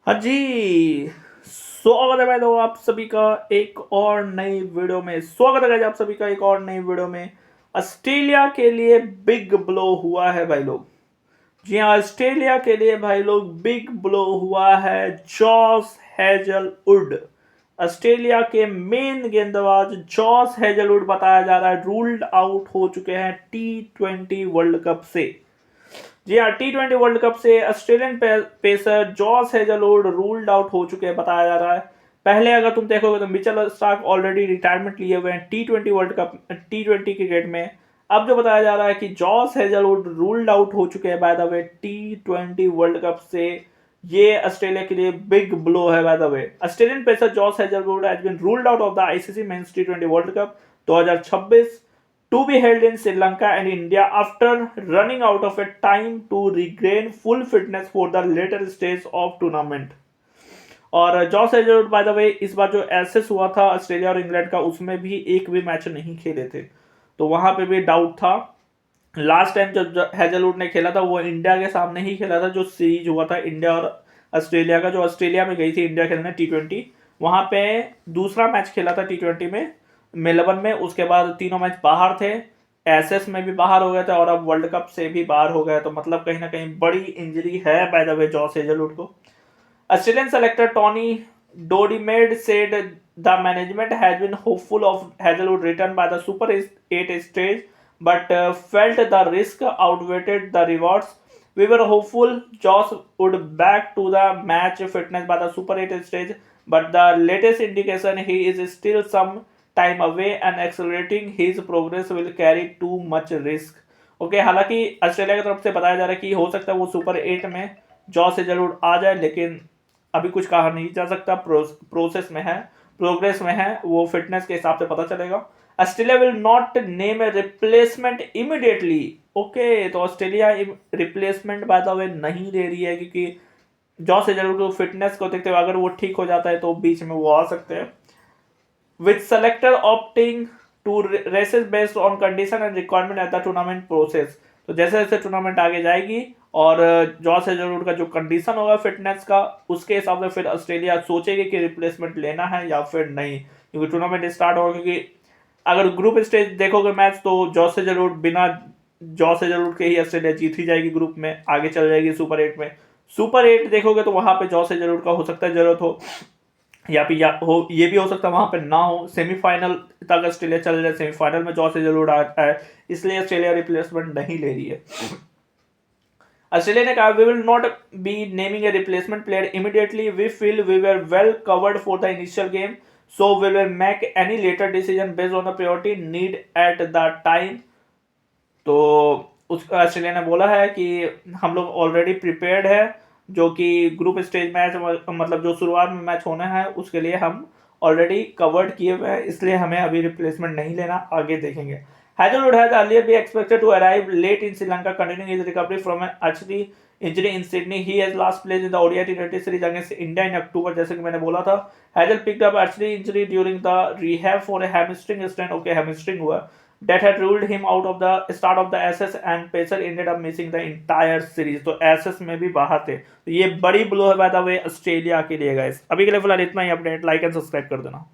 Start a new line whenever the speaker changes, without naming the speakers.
हाँ जी, स्वागत है भाई लोग आप सभी का एक और नई वीडियो में। स्वागत है guys आप सभी का एक और नई वीडियो में। ऑस्ट्रेलिया के लिए बिग ब्लो हुआ है भाई लोग। जी हाँ, ऑस्ट्रेलिया के लिए भाई लोग बिग ब्लो हुआ है। जॉस हेजलवुड, ऑस्ट्रेलिया के मेन गेंदबाज जॉस हेजलवुड बताया जा रहा है रूल्ड आउट हो चुके हैं T20 वर्ल्ड कप से। जी हाँ, T20 वर्ल्ड कप से Australian pacer Josh Hazlewood ruled out हो चुके हैं बताया जा रहा है। पहले अगर तुम देखोगे तो मिचेल स्टार्क ऑलरेडी रिटायरमेंट लिए हुए हैं T20 world cup T20 cricket में। अब जो बताया जा रहा है कि जॉस हेजलवुड रूल्ड आउट हो चुके हैं by the way T20 world cup से। ये ऑस्ट्रेलिया के लिए बिग ब्लो है by the way. Australian pacer Josh Hazlewood has been ruled out of the ICC men's T20 world cup 2026 to be held in Sri Lanka and India after running out of a time to regain full fitness for the later stage of tournament। और Josh Hazlewood bye the वे इस बार जो assess हुआ था Australia और England का उसमें भी एक भी मैच नहीं खेले थे, तो वहां पे भी डाउट था। लास्ट टाइम जब हेजलवुड ने खेला था वो इंडिया के सामने ही खेला था, जो सीरीज हुआ था इंडिया और ऑस्ट्रेलिया का, जो ऑस्ट्रेलिया में गई थी इंडिया खेलने T20। वहां पे दूसरा मैच खेला था T20 में मेलबर्न में। उसके बाद तीनों मैच बाहर थे, एसएस में भी बाहर हो गए थे और अब वर्ल्ड कप से भी बाहर हो गए। तो मतलब कहीं ना कहीं बड़ी इंजरी है by the way Josh Hazlewood को। Australian selector Tony Dodimed said the management has been hopeful of Hazelwood return by the Super 8 stage, but felt the risk outweighed the rewards. We were hopeful Josh would back to the match fitness by the Super 8 stage, but the latest indication he is still some time away and accelerating his progress will carry too much risk. Okay हालांकि Australia की तरफ से बताया जा रहा है कि हो सकता है वो सुपर 8 में जॉस हेजलवुड आ जाए, लेकिन अभी कुछ कहा नहीं जा सकता। प्रोसेस में है, प्रोग्रेस में है, वो फिटनेस के हिसाब से पता चलेगा। Australia will not name a replacement immediately. Okay, तो Australia replacement by the way नहीं दे रही है, क्योंकि जॉस हेजलवुड को फिटनेस को देखते हुए अगर वो ठीक हो जाता है तो बीच में वो आ सकते हैं। With selector opting to reassess based on condition and requirement at the tournament process. तो जैसे जैसे टूर्नामेंट आगे जाएगी और जॉस हेजलवुड का जो कंडीशन होगा फिटनेस का, उसके हिसाब से फिर ऑस्ट्रेलिया सोचेगी कि रिप्लेसमेंट लेना है या फिर नहीं, क्योंकि टूर्नामेंट स्टार्ट होगा। क्योंकि अगर ग्रुप स्टेज देखोगे मैच तो जॉस हेजलवुड बिना जॉस हेजलवुड के ही ऑस्ट्रेलिया जीत ही जाएगी, ग्रुप में आगे चल जाएगी सुपर 8 में। सुपर 8 देखोगे तो वहां पे जॉस हेजलवुड का हो सकता है जरूरत हो, या फिर ये भी हो सकता है वहां पे ना हो। सेमीफाइनल तक ऑस्ट्रेलिया चल जाए, सेमीफाइनल में जॉस हेजलवुड आता है, इसलिए ऑस्ट्रेलिया रिप्लेसमेंट नहीं ले रही है। ऑस्ट्रेलिया ने कहा we will not be naming a replacement player immediately, we feel we were well covered for the initial game, so we will make any later decision based on the priority need at the time. तो उस Australia ने बोला है कि हम लोग already prepared है, जो कि ग्रुप स्टेज मैच मतलब जो शुरुआत में मैच होना है उसके लिए हम ऑलरेडी कवर्ड किए हुए हैं, इसलिए हमें अभी रिप्लेसमेंट नहीं लेना, आगे देखेंगे। Hazelwood has earlier been expected to arrive late in Sri Lanka, continuing his recovery from an archery injury in Sydney. He has last played in the ODI T20 series against India in October, जैसे कि मैंने बोला था। Hazel picked up archery injury during the rehab for a hamstring strain. Okay, hamstring हुआ that had ruled him out of the start of the SS and Pacer ended up missing the entire series। तो SS में भी बाहर थे, तो ये बड़ी blow है बाय द वे ऑस्ट्रेलिया के लिए गाइस। अभी के लिए फिलहाल इतना ही अपडेट, लाइक एंड सब्सक्राइब कर देना।